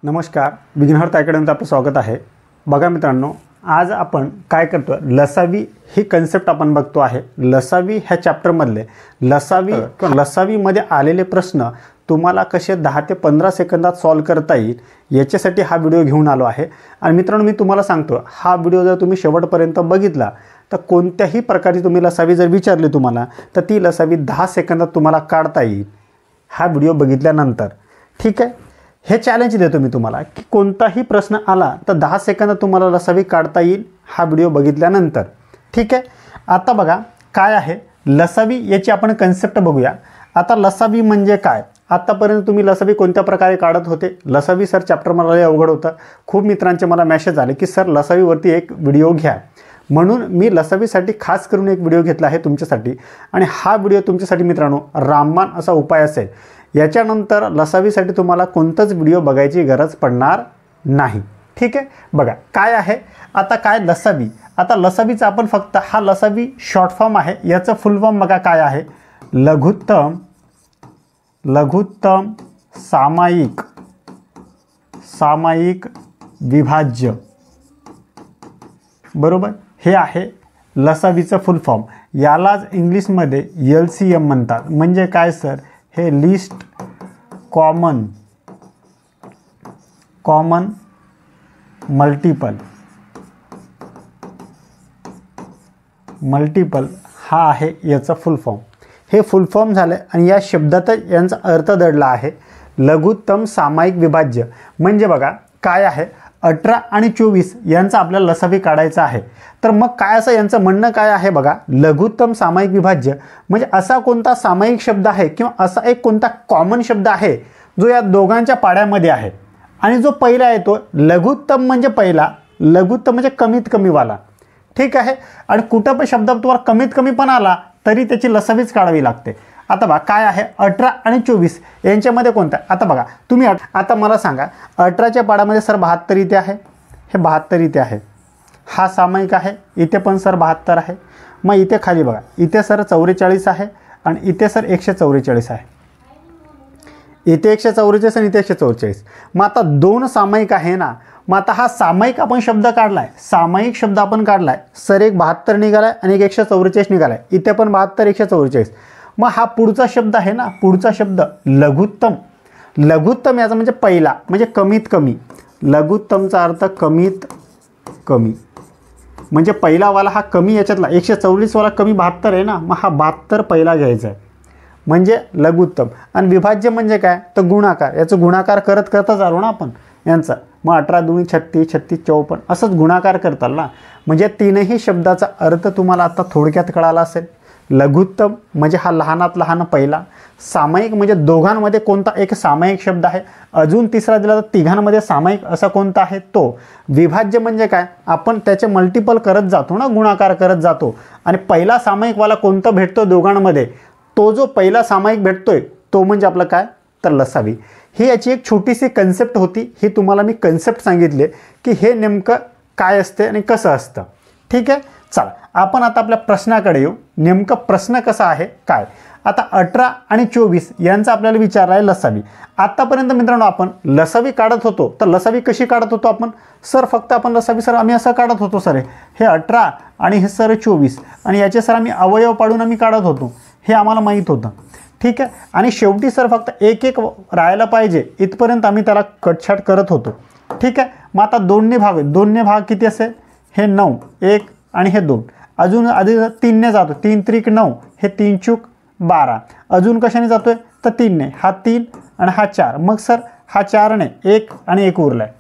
नमस्कार, विघ्नहर्ता अकॅडमीमध्ये आपलं स्वागत आहे. बघा मित्रांनो, आज आपण काय करतो, लसावी ही कन्सेप्ट आपण बघतो आहे. लसावी ह्या चॅप्टरमधले लसावी किंवा लसावीमध्ये आलेले प्रश्न तुम्हाला कसे 10 ते 15 सेकंदात सॉल्व करता येईल याच्यासाठी हा व्हिडिओ घेऊन आलो आहे. आणि मित्रांनो, मी तुम्हाला सांगतो, हा व्हिडिओ जर तुम्ही शेवटपर्यंत बघितला तर कोणत्याही प्रकारची तुम्ही लसावी जर विचारली तुम्हाला तर ती लसावी 10 सेकंदात तुम्हाला काढता येईल हा व्हिडिओ बघितल्यानंतर. ठीक आहे, हे चॅलेंज देतो मी तुम्हाला की कोणताही प्रश्न आला तर 10 सेकंदात तुम्हाला लसावी काढता येईल हा व्हिडिओ बघितल्यानंतर. ठीक आहे, आता बघा काय आहे लसावी याची आपण कन्सेप्ट बघूया. आता लसावी म्हणजे काय, आतापर्यंत तुम्ही लसावी कोणत्या प्रकारे काढत होते. लसावी सर चॅप्टर मला लय अवघड होतं. खूप मित्रांचे मला मेसेज आले की सर लसावीवरती एक व्हिडिओ घ्या, म्हणून मी लसावीसाठी खास करून एक व्हिडिओ घेतला आहे तुमच्यासाठी. आणि हा व्हिडिओ तुमच्यासाठी मित्रांनो रामबाण असा उपाय असेल. याच्यानंतर लसावीसाठी तुम्हाला कोणताच व्हिडिओ बघायची गरज पडणार नाही. ठीक आहे, बघा काय आहे आता काय लसावी. आता लसावीचा आपण फक्त हा लसावी शॉर्ट फॉर्म आहे, याचं फुल फॉर्म बघा काय आहे, लघुत्तम सामायिक विभाज्य. बरोबर, हे आहे लसावीचं फुल फॉर्म. यालाच इंग्लिशमध्ये LCM म्हणतात. म्हणजे काय सर, हे लिस्ट कॉमन मल्टिपल हा आहे याचा फुल फॉर्म. हे फुल फॉर्म झालं आणि या शब्दातच यांचा अर्थ दडला आहे लघुत्तम सामायिक विभाज्य. म्हणजे बघा काय आहे 18 आणि 24 यांचा आपल्याला लसावी काढायचा आहे. तर मग काय असं यांचं म्हणणं काय आहे बघा, लघुत्तम सामायिक विभाज्य म्हणजे असा कोणता सामायिक शब्द आहे किंवा असा एक कोणता कॉमन शब्द आहे जो या दोघांच्या पाड्यामध्ये आहे. आणि जो पहिला आहे तो लघुत्तम म्हणजे पहिला, लघुत्तम म्हणजे कमीत कमीवाला. ठीक आहे, आणि कुठं पण शब्द तुम्हाला कमीत कमी पण आला तरी त्याची लसावीच काढावी लागते. आता बघा काय आहे 18 आणि 24 यांच्यामध्ये कोणता, आता बघा तुम्ही आता मला सांगा 18च्या पाड्यामध्ये सर 72 इथे आहे, हे 72 इथे आहे, हा सामायिक आहे, इथे पण सर 72 आहे. मग इथे खाली बघा इथे सर 44 आहे आणि इथे सर 144 आहे, इथे 144 आणि इथे 144. मग आता दोन सामायिक आहे ना, मग आता हा सामायिक आपण शब्द काढलाय, सामायिक शब्द आपण काढलाय सर, एक 72 निघालाय आणि एक 144 निघालाय, इथे पण 72 144. मग हा पुढचा शब्द आहे ना, पुढचा शब्द लघुत्तम. लघुत्तम याचा म्हणजे पहिला म्हणजे कमीत कमी, लघुत्तमचा अर्थ कमीत कमी म्हणजे पहिलावाला हा कमी, याच्यातला 144 वाला कमी 72 आहे ना, मग हा 72 पहिला घ्यायचा आहे म्हणजे लघुत्तम. आणि विभाज्य म्हणजे काय तर गुणाकार, याचं गुणाकार करत करतच आलो ना आपण यांचा. मग 18 दूनी 36, 36 54 असंच गुणाकार करताल ना. म्हणजे तीनही शब्दाचा अर्थ तुम्हाला आता थोडक्यात कळाला असेल. लघुत्तम म्हणजे हा लहानात लहान पहिला, सामायिक म्हणजे दोघांमध्ये कोणता एक सामायिक शब्द आहे, अजून तिसरा दिला तर तिघांमध्ये सामायिक असा कोणता आहे तो. विभाज्य म्हणजे काय, आपण त्याचे मल्टिपल करत जातो ना, गुणाकार करत जातो. आणि पहिला सामायिकवाला कोणता भेटतो दोघांमध्ये, तो जो पहिला सामायिक भेटतोय तो म्हणजे आपलं काय तर लसावी. ही याची एक छोटीशी कन्सेप्ट होती. ही तुम्हाला मी कन्सेप्ट सांगितले की हे नेमकं काय असते आणि कसं असतं. ठीक आहे, चला आपण आता आपल्या प्रश्नाकडे येऊ. नेमकं प्रश्न कसा आहे काय, आता 18 आणि 24 यांचा आपल्याला विचारला आहे लसावी. आत्तापर्यंत मित्रांनो आपण लसावी काढत होतो, तर लसावी कशी काढत होतो आपण सर, फक्त आपण लसावी सर आम्ही असं काढत होतो सर, हे 18 आणि हे सर 24 आणि याचे सर आम्ही अवयव पाडून आम्ही काढत होतो, हे आम्हाला माहीत होतं. ठीक आहे, आणि शेवटी सर फक्त एक एक राहायला पाहिजे इथपर्यंत आम्ही त्याला कटछाट करत होतो. ठीक आहे, मग आता दोनने भाग किती असेल, हे 9 1 आणि हे 2, अजून आधी 3ने जातो, 3 त्रिक 9, हे 3 चूक 12, अजून कशाने जातोय तर 3ने, हा 3 आणि हा 4, मग सर हा 4ने 1 आणि 1 उरलाय,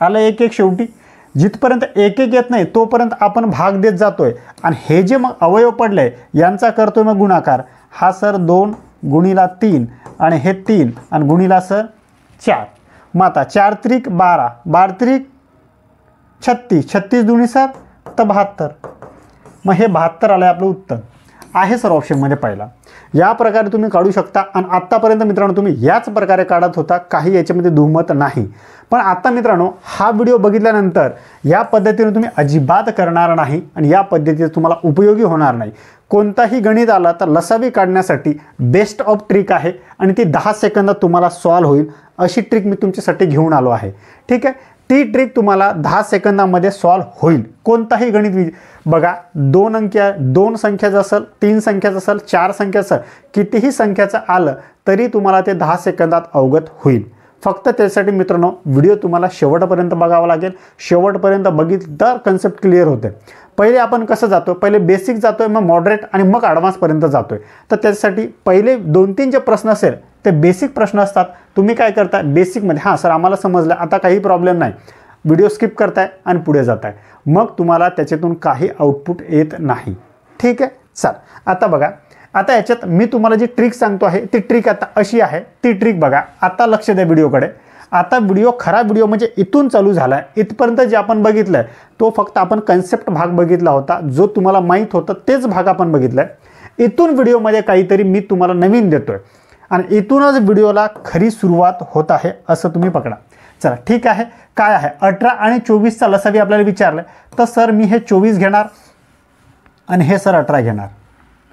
आलं 1 1. शेवटी जिथपर्यंत 1 1 येत नाही तोपर्यंत आपण भाग देत जातोय. आणि हे जे मग अवयव पडले यांचा करतोय मग गुणाकार, हा सर 2 गुणिला 3 आणि हे 3 आणि गुणिला सर 4. मग आता 4 त्रिक 12, 12 त्रिक 36, 36 दुनी सर तर 72. मग हे 72 आलं आहे आपलं उत्तर आहे सर ऑप्शनमध्ये पहिला. या प्रकारे तुम्ही काढू शकता आणि आत्तापर्यंत मित्रांनो तुम्ही याच प्रकारे काढत होता, काही याच्यामध्ये दुमत नाही. पण आता मित्रांनो हा व्हिडिओ बघितल्यानंतर या पद्धतीने तुम्ही अजिबात करणार नाही आणि या पद्धतीने तुम्हाला उपयोगी होणार नाही. कोणताही गणित आला तर लसावी काढण्यासाठी बेस्ट ऑफ ट्रिक आहे आणि ती 10 सेकंदात तुम्हाला सॉल्व्ह होईल अशी ट्रिक मी तुमच्यासाठी घेऊन आलो आहे. ठीक आहे, ती ट्रिक तुम्हाला 10 सेकंदामध्ये सॉल्व्ह होईल. कोणताही गणित बघा, 2 संख्याचं असेल, 3 संख्याचं असेल, 4 संख्याचं, कितीही संख्याचं आलं तरी तुम्हाला ते 10 सेकंदात अवगत होईल. फक्त त्यासाठी मित्रांनो व्हिडिओ तुम्हाला शेवटपर्यंत बघावा लागेल. शेवटपर्यंत बघितलं तर कन्सेप्ट क्लिअर होते. पहिले आपण कसं जातो, पहिले बेसिक जातोय, मग मॉडरेट आणि मग ॲडव्हान्सपर्यंत जातोय. तर त्यासाठी पहिले 2-3 जे प्रश्न असेल ते बेसिक प्रश्न असतात. तुम्ही काय करता, बेसिकमध्ये हां सर आम्हाला समजलं, आता काही प्रॉब्लेम नाही, व्हिडिओ स्किप करताय आणि पुढे जाताय, मग तुम्हाला त्याच्यातून काही आउटपुट येत नाही. ठीक आहे, चल आता बघा, आता याच्यात मी तुम्हाला जी ट्रिक सांगतो आहे ती ट्रिक आता अशी आहे. ती ट्रिक बघा, आता लक्ष द्या व्हिडिओकडे. आता व्हिडिओ खरा व्हिडिओ म्हणजे इथून चालू झाला आहे. इथपर्यंत जे आपण बघितलं आहे तो फक्त आपण कन्सेप्ट भाग बघितला होता, जो तुम्हाला माहीत होतं तेच भाग आपण बघितला आहे. इथून व्हिडिओमध्ये काहीतरी मी तुम्हाला नवीन देतो आहे आणि इथूनच व्हिडिओला खरी सुरुवात होत आहे असं तुम्ही पकडा. चला ठीक आहे, काय आहे 18 आणि 24चा लसावी आपल्याला विचारलं, तर सर मी हे 24 घेणार आणि हे सर 18 घेणार.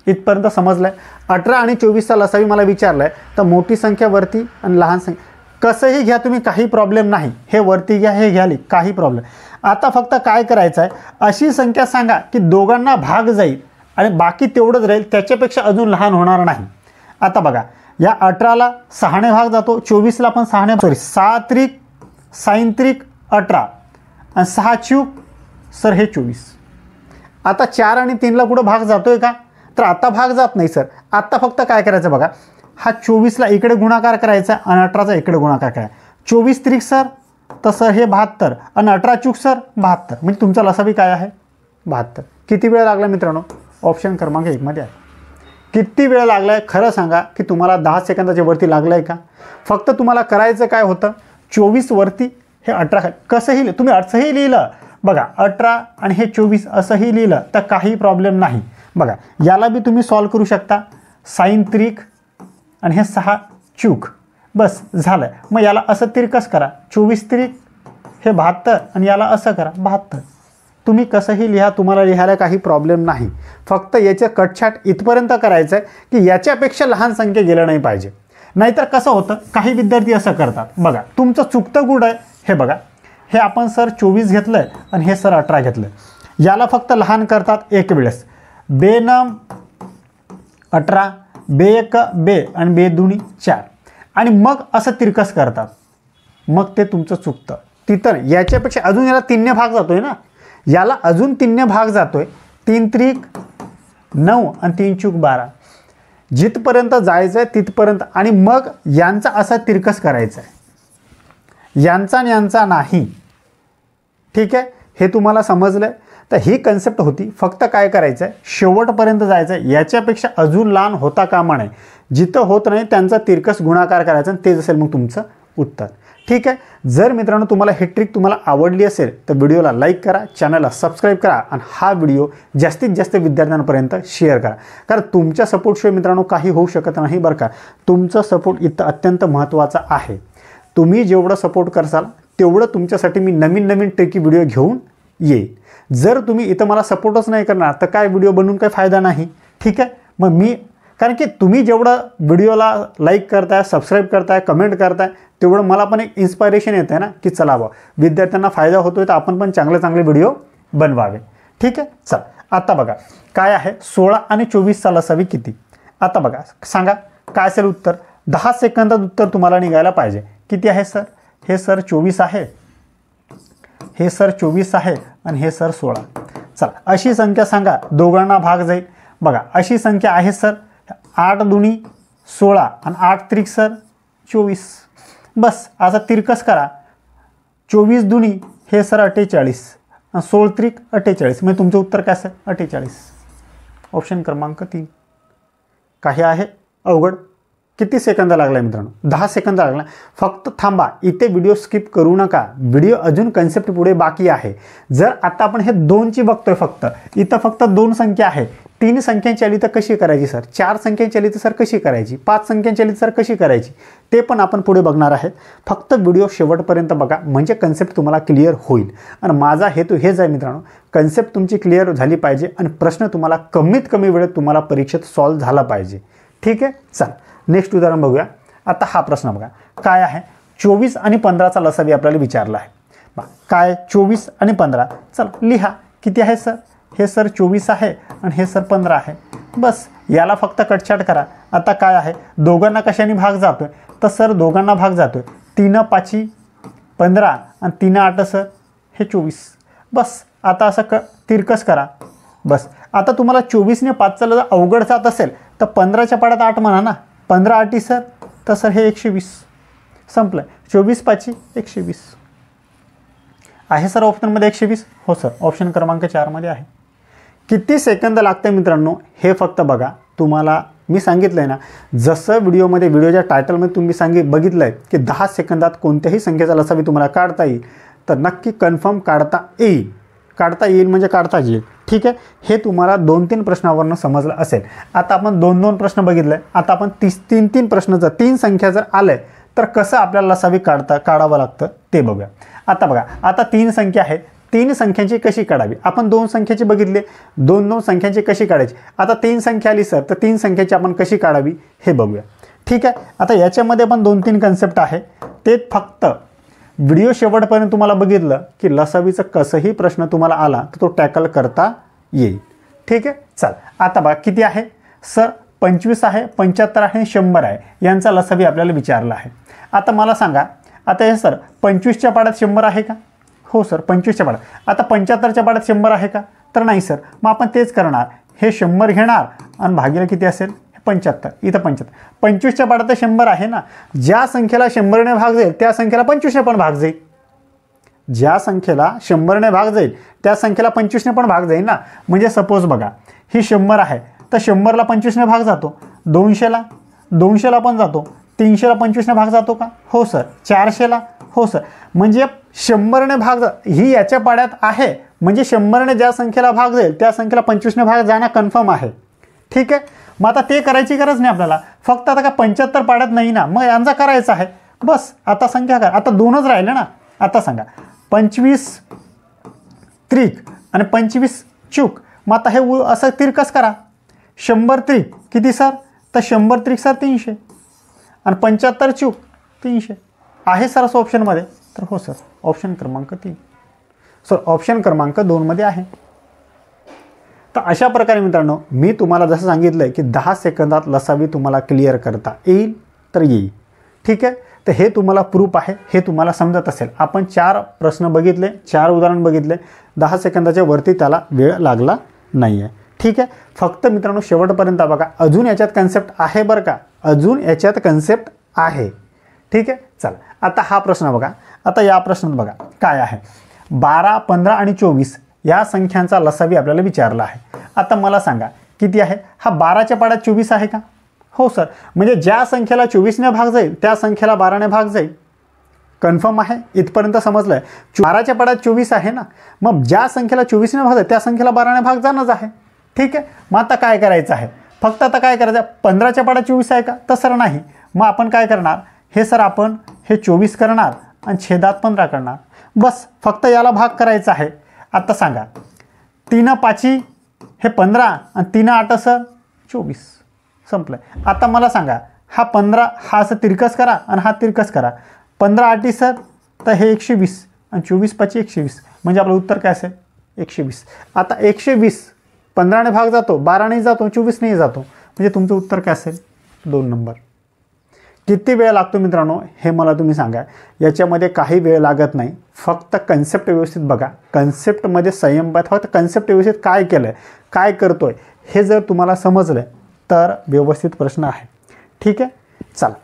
इथपर्यंत समजलं आहे. 18 आणि 24चा लसावी मला विचारलं आहे, तर मोठी संख्या वरती आणि लहान संख्या कसंही घ्या तुम्ही, काही प्रॉब्लेम नाही. हे वरती घ्या, हे घ्याली, काही प्रॉब्लेम. आता फक्त काय करायचं आहे, अशी संख्या सांगा की दोघांना भाग जाईल आणि बाकी तेवढंच राहील, त्याच्यापेक्षा अजून लहान होणार नाही. आता बघा, या 18ला 6ने भाग जातो, 24ला पण 6 त्रिक 18 आणि 6 चूक सर हे 24. आता 4 आणि 3ला कुठं भाग जातोय का, तर आता भाग जात नाही सर. आता फक्त काय करायचं बघा, हा 24ला इकडे गुणाकार करायचा आणि 18चा इकडे गुणाकार करायचा. 24 त्रिक सर, तर सर हे 72 आणि 18 चूक सर 72. म्हणजे तुमचा लसावी काय आहे 72. किती वेळ लागला मित्रांनो, ऑप्शन क्रमांक 1 मध्ये आहे. किती वेळ लागला आहे खरं सांगा, की तुम्हाला 10 सेकंदाच्या वरती लागलं आहे का. फक्त तुम्हाला करायचं काय होतं, 24 वरती हे 18 कसंही तुम्ही असंही लिहिलं बघा, 18 आणि हे 24 असंही लिहिलं तर काही प्रॉब्लेम नाही. बघा याला बी तुम्ही सॉल्व करू शकता, साइन त्रिक आणि हे 6 चूक, बस झालं. मग याला असं तिरकस करा, 24 त्रिक हे 72 आणि याला असं करा 72. तुम्ही कसंही लिहा, तुम्हाला लिहायला काही प्रॉब्लेम नाही. फक्त याचं कटछाट इथपर्यंत करायचं आहे की याच्यापेक्षा लहान संख्या गेलं नाही पाहिजे. नाहीतर कसं होतं, काही विद्यार्थी असं करतात बघा, तुमचं चुकतं कुठं आहे हे बघा, हे आपण सर 24 घेतलं आहे आणि हे सर 18 घेतलं आहे. याला फक्त लहान करतात एक वेळेस, 2 नम 18, 2 1 2 आणि 2 2 4 आणि मग असं तिरकस करतात, मग ते तुमचं चुकतं. तिथं याच्यापेक्षा अजून याला 3ने भाग जातोय ना, याला अजून 3ने भाग जातोय, 3 त्रिक 9 आणि 3 चूक 12. जिथपर्यंत जायचं आहे तिथपर्यंत आणि मग यांचा असा तिरकस करायचा आहे, यांचा आणि यांचा नाही. ठीक आहे, हे तुम्हाला समजलं आहे. तर ही कन्सेप्ट होती. फक्त काय करायचं आहे, शेवटपर्यंत जायचं आहे, याच्यापेक्षा अजून लहान होता कामा नये. जिथं होत नाही त्यांचा तिरकस गुणाकार करायचा आणि तेच असेल मग तुमचं उत्तर. ठीक आहे, जर मित्रांनो तुम्हाला ही ट्रिक तुम्हाला आवडली असेल तर व्हिडिओला लाईक करा, चॅनलला सबस्क्राईब करा आणि हा व्हिडिओ जास्तीत जास्त विद्यार्थ्यांपर्यंत शेअर करा. कारण तुमच्या सपोर्टशिवाय मित्रांनो काही होऊ शकत नाही बरं का. तुमचा सपोर्ट इथं अत्यंत महत्त्वाचा आहे. तुम्ही जेवढं सपोर्ट करसाल तेवढं तुमच्यासाठी मी नवीन नवीन ट्रिकी व्हिडिओ घेऊन येईल. जर तुम्ही इथं मला सपोर्टच नाही करणार तर काय व्हिडिओ बनवून काही फायदा नाही. ठीक आहे, मग मी कारण की तुम्ही जेवढं व्हिडिओला लाईक करताय, सबस्क्राईब करताय, कमेंट करताय, तेवढं मला पण एक इन्स्पायरेशन येतं आहे ना, की चला बा विद्यार्थ्यांना फायदा होतो आहे तर आपण पण चांगले चांगले व्हिडिओ बनवावे. ठीक आहे, चल आता बघा काय आहे 16 आणि 24चा लसावी किती. आता बघा सांगा काय असेल उत्तर. 10 सेकंदात उत्तर तुम्हाला निघायला पाहिजे. किती आहे सर, हे सर 24 आहे, हे सर 24 आहे आणि हे सर 16. चला अशी संख्या सांगा दोघांना भाग जाईल. बघा अशी संख्या आहे सर 8 दुनी 16 आणि 8 त्रिक सर 24. बस असा तिरकस करा, 24 दुनी हे सर 48 आणि 16 त्रिक 48. म्हणजे तुमचं उत्तर काय सर 48. ऑप्शन क्रमांक 3. काही आहे अवघड. किती सेकंद लागला मित्रांनो, 10 सेकंद लागला. फक्त थांबा, इथे व्हिडिओ स्किप करू नका. व्हिडिओ अजून कन्सेप्ट पुढे बाकी आहे. जर आता आपण हे 2ची बघतोय, फक्त इथं फक्त 2 संख्या आहे, 3 संख्यांची आली तर कशी करायची सर, 4 संख्यांची आली तर सर कशी करायची, 5 संख्यांची आली तर सर कशी करायची, ते पण आपण पुढे बघणार आहेत. फक्त व्हिडिओ शेवटपर्यंत बघा म्हणजे कन्सेप्ट तुम्हाला क्लिअर होईल. आणि माझा हेतू हेच आहे मित्रांनो, कन्सेप्ट तुमची क्लिअर झाली पाहिजे आणि प्रश्न तुम्हाला कमीत कमी वेळेत तुम्हाला परीक्षेत सॉल्व्ह झाला पाहिजे. ठीक आहे. चला नेक्स्ट उदाहरण बघूया. आता हा प्रश्न बघा काय आहे, 24 आणि 15चा लसावी आपल्याला विचारला आहे. काय 24 आणि 15, चला लिहा किती आहे सर, हे सर 24 आहे आणि हे सर 15 आहे. बस याला फक्त कटछाट करा. आता काय आहे, दोघांना कशाने भाग जातोय, तर सर दोघांना भाग जातोय 3 5 15 आणि 3 8 सर हे 24. बस आता असं तिरकस करा. बस आता तुम्हाला 24ने 5चा जर अवघड जात असेल तर 15च्या पाड्यात 8 म्हणा ना, 15 8 सर, तर सर हे 120. संपलं. 24 5 120 आहे सर ऑप्शनमध्ये 120. हो सर ऑप्शन क्रमांक 4 मध्ये आहे. किती सेकंद लागते मित्रांनो हे फक्त बघा. तुम्हाला मी सांगितलं आहे ना, जसं व्हिडिओच्या टायटलमध्ये तुम्ही बघितलं आहे की 10 सेकंदात कोणत्याही संख्येचा लसावी तुम्हाला काढता येईल, तर नक्की कन्फर्म काढता येईल. काढता येईल म्हणजे काढता येईल. ठीक आहे. हे तुम्हाला 2-3 प्रश्नावरनं समजलं असेल. आता आपण 2-2 प्रश्न बघितले. आता आपण 3-3 प्रश्न जर 3 संख्या जर आले तर कसं आपल्याला लसावी काढावं लागतं ते बघूया. आता बघा, आता 3 संख्या आहे, 3 संख्यांची कशी काढावी. आपण 2 संख्याची बघितले, 2-2 संख्यांची कशी काढायची. आता 3 संख्या आली सर, तर 3 संख्याची आपण कशी काढावी हे बघूया. ठीक आहे. आता याच्यामध्ये पण 2-3 कन्सेप्ट आहे. ते फक्त व्हिडिओ शेवटपर्यंत तुम्हाला बघितलं की लसावीचं कसंही प्रश्न तुम्हाला आला तर तो टॅकल करता येईल. ठीक आहे. चल आता बघा किती आहे सर, 25 आहे, 75 आहे आणि 100 आहे. यांचा लसावी आपल्याला विचारला आहे. आता मला सांगा, आता हे सर 25च्या पाड्यात 100 आहे का. हो सर 25च्या पाड्यात. आता 75च्या पाड्यात 100 आहे का, तर नाही सर. मग आपण तेच करणार, हे 100 घेणार आणि भागीला किती असेल 75. इथं 75. 25च्या पाड्यात 100 आहे ना, ज्या संख्येला 100ने भाग जाईल त्या संख्येला 25ने पण भाग जाईल. ज्या संख्येला 100ने भाग जाईल त्या संख्येला 25ने पण भाग जाईल ना. म्हणजे सपोज बघा ही 100 आहे तर 100ला 25ने भाग जातो, 200ला पण जातो, 300ला 25ने भाग जातो का. हो सर. 400ला. हो सर. म्हणजे 100ने भाग ही याच्या पाड्यात आहे, म्हणजे 100ने ज्या संख्येला भाग जाईल त्या संख्येला 25ने भाग जाणं कन्फर्म आहे. ठीक आहे. मग आता ते करायची गरज नाही आपल्याला. फक्त आता का 75 पाड्यात नाही ना, मग यांचा करायचा आहे. बस आता संख्या करा. आता 2च राहिले ना. आता सांगा 25 त्रिक आणि 25 चूक. मग आता हे असं तिरकस करा. 100 त्रिक किती सर, तर 100 त्रिक सर 300 आणि 75 चूक 300 आहे सर असं ऑप्शनमध्ये. तर हो सर ऑप्शन क्रमांक 3 सर ऑप्शन क्रमांक 2 मध्ये आहे. तर अशा प्रकारे मित्रांनो मी तुम्हाला जसं सांगितलं आहे की 10 सेकंदात लसावी तुम्हाला क्लिअर करता येईल तर येईल. ठीक आहे. तर हे तुम्हाला प्रूफ आहे, हे तुम्हाला समजत असेल. आपण 4 प्रश्न बघितले, 4 उदाहरण बघितले, 10 सेकंदाच्या वरती त्याला वेळ लागला नाही आहे. ठीक आहे. फक्त मित्रांनो शेवटपर्यंत बघा, अजून याच्यात कन्सेप्ट आहे बरं का, अजून याच्यात कन्सेप्ट आहे. ठीक आहे. चला आता हा प्रश्न बघा. आता या प्रश्नात बघा काय आहे, 12 15 आणि 24 या संख्यांचा लसावी आपल्याला विचारला आहे. आता मला सांगा किती आहे. हा 12च्या पाड्यात 24 आहे का. हो सर. म्हणजे ज्या संख्येला 24ने भाग जाईल त्या संख्येला 12ने भाग जाईल. कन्फर्म आहे. इथपर्यंत समजलं आहे. 12च्या पाड्यात 24 आहे ना, मग ज्या संख्येला 24ने भाग जाईल त्या संख्येला 12ने भाग जाणंच आहे. ठीक आहे. मग आता काय करायचं आहे, फक्त आता काय करायचं आहे, 15च्या पाड्यात 24 आहे का, तर सर नाही. मग आपण काय करणार, हे सर आपण हे 24 करणार आणि छेदात 15 करणार. बस फक्त याला भाग करायचा आहे. आता सांगा 3 5 हे 15 आणि 3 8 सर 24. संपलं. आता मला सांगा हा 15 हा असं तिरकस करा आणि हा तिरकस करा. 15 8 सर तर हे 120 आणि 24 5 120. म्हणजे आपलं उत्तर काय असेल 120. आता 120 15ने भाग जातो, 12ने जातो, 24ने जातो. म्हणजे तुमचं उत्तर काय असेल 2 नंबर. किती वेळ लागतो मित्रांनो हे मला तुम्ही सांगा. याच्यामध्ये काही वेळ लागत नाही. फक्त कन्सेप्ट व्यवस्थित बघा. कन्सेप्टमध्ये संयम पाहिजे. फक्त कन्सेप्ट व्यवस्थित काय केलं आहे, काय करतो आहे हे जर तुम्हाला समजलं तर व्यवस्थित प्रश्न आहे. ठीक आहे. चला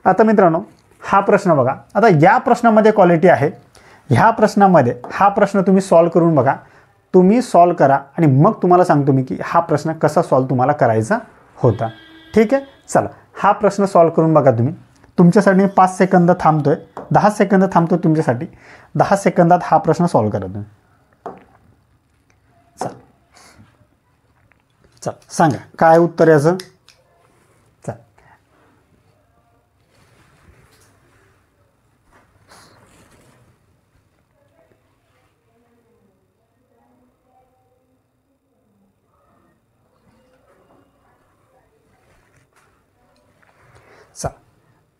आता मित्रांनो हा प्रश्न बघा. आता या प्रश्नामध्ये क्वालिटी आहे. ह्या प्रश्नामध्ये हा प्रश्न तुम्ही सॉल्व करून बघा. तुम्ही सॉल्व करा आणि मग तुम्हाला सांगतो मी की हा प्रश्न कसा सॉल्व तुम्हाला करायचा होता. ठीक आहे. चला हा प्रश्न सॉल्व करून बघा तुम्ही. तुमच्यासाठी 5 सेकंद थांबतोय, 10 सेकंद थांबतोय तुमच्यासाठी. 10 सेकंदात हा प्रश्न सॉल्व करा तुम्ही. चला चल सांगा काय उत्तर याचं. चल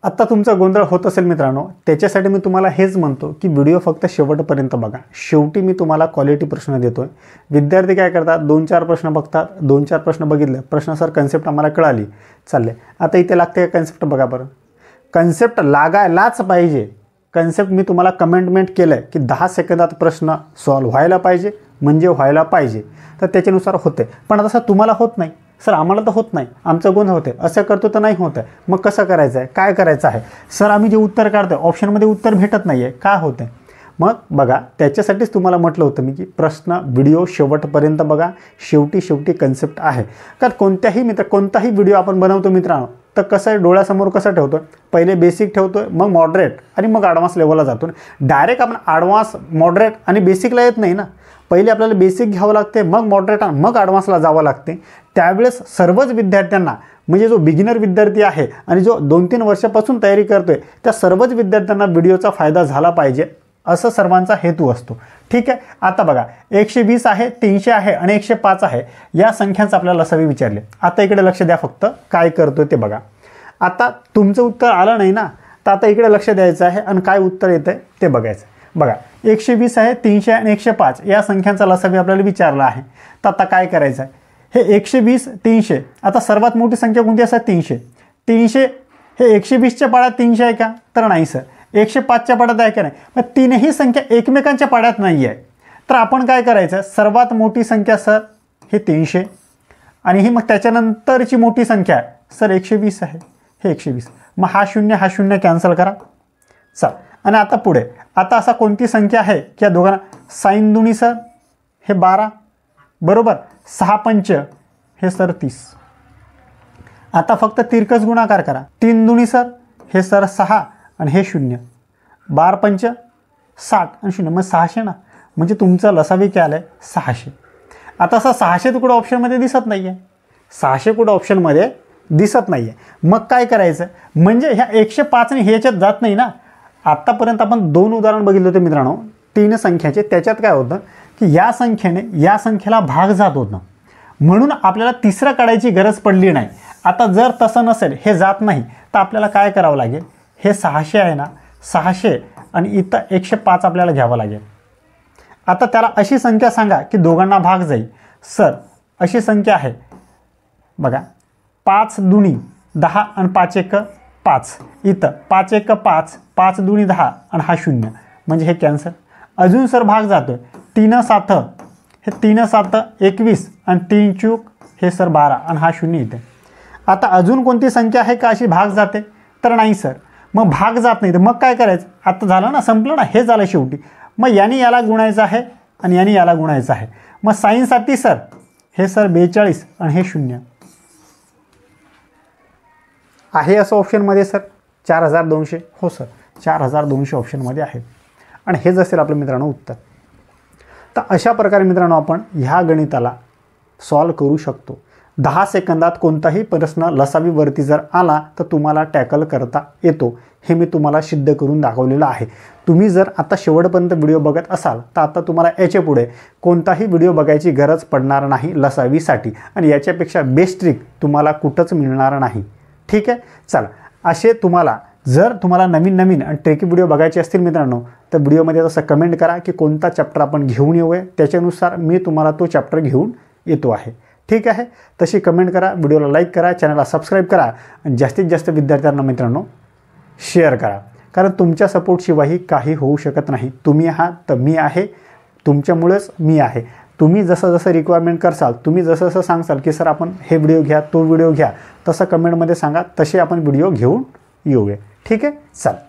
आत्ता तुमचा गोंधळ होत असेल मित्रांनो, त्याच्यासाठी मी तुम्हाला हेच म्हणतो की व्हिडिओ फक्त शेवटपर्यंत बघा. शेवटी मी तुम्हाला क्वालिटी प्रश्न देतोय. विद्यार्थी काय करतात, 2-4 प्रश्न बघतात, 2-4 प्रश्न बघितले, प्रश्न सर कन्सेप्ट आम्हाला कळाली, चालले. आता इथे लागते का कन्सेप्ट बघा बरं. कन्सेप्ट लागायलाच पाहिजे. कन्सेप्ट मी तुम्हाला कमेंटमेंट केलं आहे की 10 सेकंदात प्रश्न सॉल्व्ह व्हायला पाहिजे, म्हणजे व्हायला पाहिजे. तर त्याच्यानुसार होते. पण तसं तुम्हाला होत नाही, सर आम्हाला तर होत नाही, आमचं गोंधळ होते, असं करतो तर नाही होत आहे. मग कसं करायचं आहे, काय करायचं आहे. सर आम्ही जे उत्तर काढतो ऑप्शनमध्ये उत्तर भेटत नाही आहे, काय होतं आहे. मग बघा त्याच्यासाठीच तुम्हाला म्हटलं होतं मी की प्रश्न व्हिडिओ शेवटपर्यंत बघा. शेवटी कन्सेप्ट आहे. कारण कोणताही व्हिडिओ आपण बनवतो मित्रांनो, तर कसं आहे, डोळ्यासमोर कसं ठेवतो, पहिले बेसिक ठेवतो, मग मॉडरेट आणि मग ॲडव्हान्स लेवलला जातो. डायरेक्ट आपण ॲडव्हान्स, मॉडरेट आणि बेसिकला येत नाही ना. पहिले आपल्याला बेसिक घ्यावं लागते, मग मॉडरेट आणि मग ॲडव्हान्सला जावं लागते. त्यावेळेस सर्वच विद्यार्थ्यांना, म्हणजे जो बिगिनर विद्यार्थी आहे आणि जो 2-3 वर्षापासून तयारी करतोय, त्या सर्वच विद्यार्थ्यांना व्हिडिओचा फायदा झाला पाहिजे, असं सर्वांचा हेतू असतो. ठीक आहे. आता बघा 120 आहे, 300 आहे आणि 105 आहे, या संख्यांचं आपल्याला लसावी विचारले. आता इकडे लक्ष द्या, फक्त काय करतोय ते बघा. आता तुमचं उत्तर आलं नाही ना, तर आता इकडे लक्ष द्यायचं आहे आणि काय उत्तर येतं आहे ते बघायचं. बघा 120 आहे, 300 आणि 105 या संख्यांचा लसावी आपल्याला विचारला आहे. तर आता काय करायचं आहे, हे 120, 300, आता सर्वात मोठी संख्या कोणती असतात, 300. 300 हे 120च्या पाड्यात 300 आहे का, तर नाही सर. 105च्या पाड्यात आहे का नाही. मग तीनही संख्या एकमेकांच्या पाड्यात नाही आहे. तर आपण काय करायचं, सर्वात मोठी संख्या सर हे 300 आणि ही मग त्याच्यानंतरची मोठी संख्या आहे सर 120 आहे, हे 120. मग हा शून्य कॅन्सल करा. चल आणि आता पुढे, आता असा कोणती संख्या आहे की या दोघांना साईन दुनी सर हे 12 बरोबर, 6 पंच हे सर 30. आता फक्त तिरकस गुणाकार करा. 3 दुनी सर हे सर 6 आणि हे 0, 12 पंच 60 आणि 0, मग 600 ना. म्हणजे तुमचं लसावी काय आलं आहे, 600. आता असं 600 कुठं ऑप्शनमध्ये दिसत नाही आहे, 600 कुठं ऑप्शनमध्ये दिसत नाही आहे. मग काय करायचं, म्हणजे ह्या 105 ह्याच्यात जात नाही ना. आत्तापर्यंत आपण 2 उदाहरण बघितले होते मित्रांनो 3 संख्याचे. त्याच्यात काय होतं की या संख्येने या संख्येला भाग जात होतं, म्हणून आपल्याला तिसरं काढायची गरज पडली नाही. आता जर तसं नसेल, हे जात नाही, तर आपल्याला काय करावं लागेल, हे 600 आहे ना, 600 आणि इथं 105 आपल्याला घ्यावं लागेल. आता त्याला अशी संख्या सांगा की दोघांना भाग जाईल. सर अशी संख्या आहे बघा, 5 दुनी 10 आणि 5 एक 5. इथं 5 एक 5, 5 दुनी 10 आणि हा 0, म्हणजे हे कॅन्सल. अजून सर भाग जातोय, 3 7 हे 3 7 21 आणि 3 चूक हे सर 12 आणि हा 0 इथे. आता अजून कोणती संख्या आहे का अशी भाग जाते, तर नाही सर. मग भाग जात नाही तर मग काय करायचं, आता झालं ना, संपलं ना, हे झालं शेवटी. मग याने याला गुणायचं आहे आणि याने याला गुणायचं आहे. मग साईन 7 सर हे सर 42 आणि हे 0 आहे. असं ऑप्शनमध्ये सर 4200, हो सर 4200 ऑप्शनमध्ये आहे. आणि हेच असेल आपलं मित्रांनो उत्तर. तर अशा प्रकारे मित्रांनो आपण ह्या गणिताला सॉल्व करू शकतो. 10 सेकंदात कोणताही प्रश्न लसावीवरती जर आला तर तुम्हाला टॅकल करता येतो. हे मी तुम्हाला सिद्ध करून दाखवलेलं आहे. तुम्ही जर आता शेवटपर्यंत व्हिडिओ बघत असाल तर आता तुम्हाला याच्या पुढे कोणताही व्हिडिओ बघायची गरज पडणार नाही लसावीसाठी, आणि याच्यापेक्षा बेस्ट ट्रिक तुम्हाला कुठंच मिळणार नाही. ठीक आहे. चला, असे जर तुम्हाला नवीन आणि ट्रेकी व्हिडिओ बघायचे असतील मित्रांनो, तर व्हिडिओमध्ये तसं कमेंट करा की कोणता चॅप्टर आपण घेऊन येऊया, त्याच्यानुसार मी तुम्हाला तो चॅप्टर घेऊन येतो आहे. ठीक आहे. तशी कमेंट करा, व्हिडिओला लाईक करा, चॅनलला सबस्क्राईब करा आणि जास्तीत जास्त विद्यार्थ्यांना मित्रांनो शेअर करा. कारण तुमच्या सपोर्टशिवाय काही होऊ शकत नाही. तुम्ही आहात तर मी आहे, तुमच्यामुळेच मी आहे. तुम्ही जसं रिक्वायरमेंट करसाल, तुम्ही जसं सांगसाल की सर आपण हे व्हिडिओ घ्या, तो व्हिडिओ घ्या, तसं कमेंटमध्ये सांगा, तसे आपण व्हिडिओ घेऊन येऊया. ठीक आहे. चला.